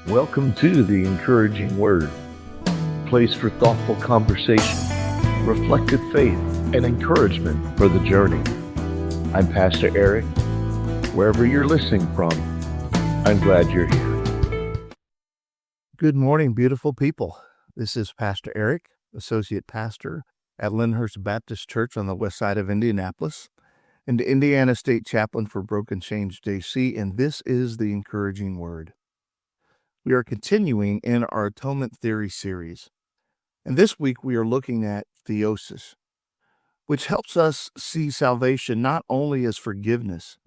Welcome to the Encouraging Word, a place for thoughtful conversation, reflective faith, and encouragement for the journey. I'm Pastor Eric. Wherever you're listening from, I'm glad you're here. Good morning, beautiful people. This is Pastor Eric, Associate Pastor at Lyndhurst Baptist Church on the west side of Indianapolis, and Indiana State Chaplain for Broken Chains JC, and this is the Encouraging Word. We are continuing in our Atonement Theory series, and this week we are looking at Theosis, which helps us see salvation not only as forgiveness,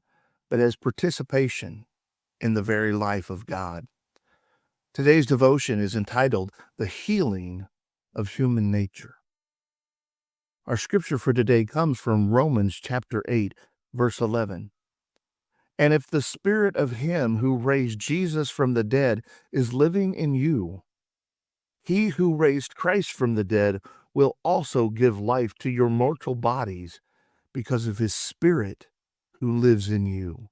but as participation in the very life of God. Today's devotion is entitled, The Healing of Human Nature. Our scripture for today comes from Romans chapter 8, verse 11. And if the Spirit of Him who raised Jesus from the dead is living in you, He who raised Christ from the dead will also give life to your mortal bodies because of His Spirit who lives in you.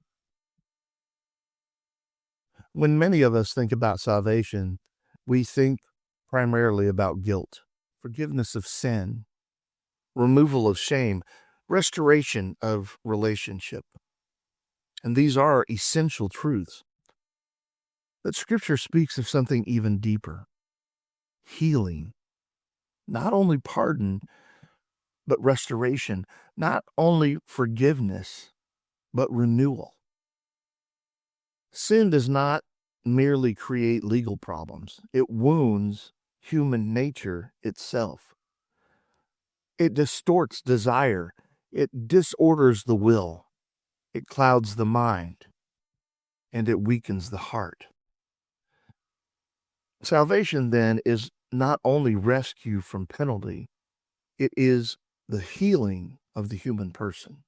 When many of us think about salvation, we think primarily about guilt, forgiveness of sin, removal of shame, restoration of relationship. And these are essential truths. But Scripture speaks of something even deeper, healing. Not only pardon, but restoration. Not only forgiveness, but renewal. Sin does not merely create legal problems. It wounds human nature itself. It distorts desire. It disorders the will. It clouds the mind. And it weakens the heart. Salvation, then, is not only rescue from penalty, it is the healing of the human person.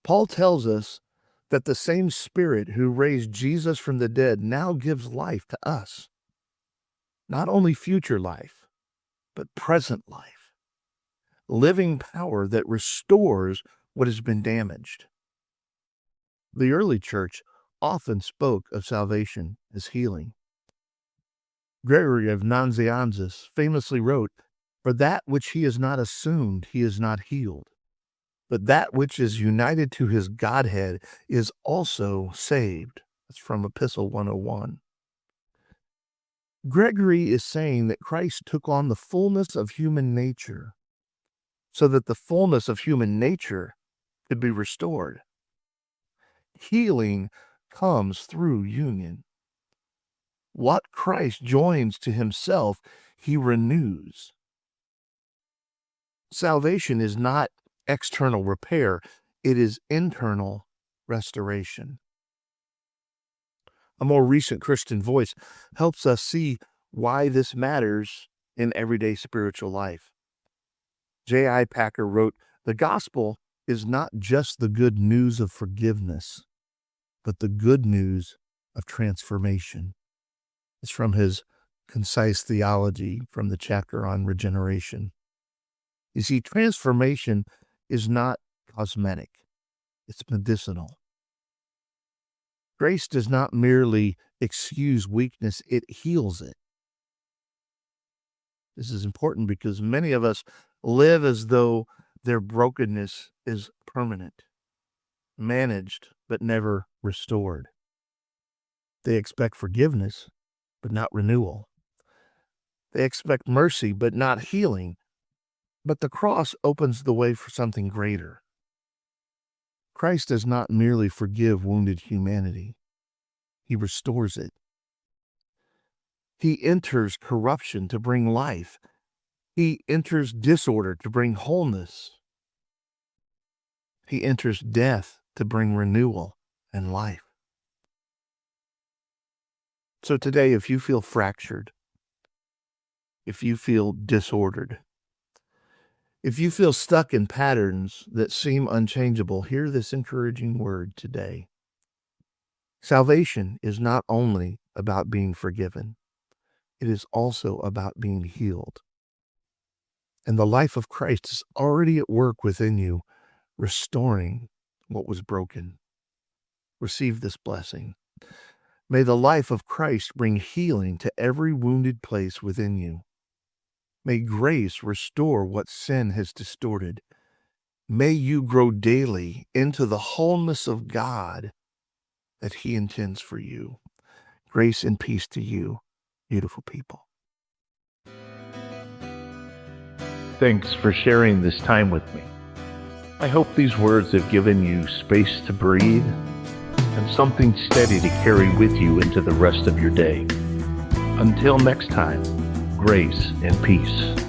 Paul tells us that the same Spirit who raised Jesus from the dead now gives life to us. Not only future life, but present life. Living power that restores what has been damaged. The early church often spoke of salvation as healing. Gregory of Nazianzus famously wrote, "For that which he has not assumed, he is not healed. But that which is united to his Godhead is also saved." That's from Epistle 101. Gregory is saying that Christ took on the fullness of human nature so that the fullness of human nature could be restored. Healing comes through union. What Christ joins to himself, he renews. Salvation is not external repair, it is internal restoration. A more recent Christian Voice helps us see why this matters in everyday spiritual life. J.I. Packer wrote, "The gospel is not just the good news of forgiveness, but the good news of transformation." It's from his concise theology from the chapter on regeneration. You see, transformation is not cosmetic. It's medicinal. Grace does not merely excuse weakness, it heals it. This is important because many of us live as though their brokenness is permanent, managed, but never restored. They expect forgiveness, but not renewal. They expect mercy, but not healing. But the cross opens the way for something greater. Christ does not merely forgive wounded humanity. He restores it. He enters corruption to bring life. He enters disorder to bring wholeness. He enters death to bring renewal and life. So today, if you feel fractured, if you feel disordered, if you feel stuck in patterns that seem unchangeable, hear this encouraging word today. Salvation is not only about being forgiven, it is also about being healed. And the life of Christ is already at work within you, restoring what was broken. Receive this blessing. May the life of Christ bring healing to every wounded place within you. May grace restore what sin has distorted. May you grow daily into the wholeness of God that He intends for you. Grace and peace to you, beautiful people. Thanks for sharing this time with me. I hope these words have given you space to breathe and something steady to carry with you into the rest of your day. Until next time, grace and peace.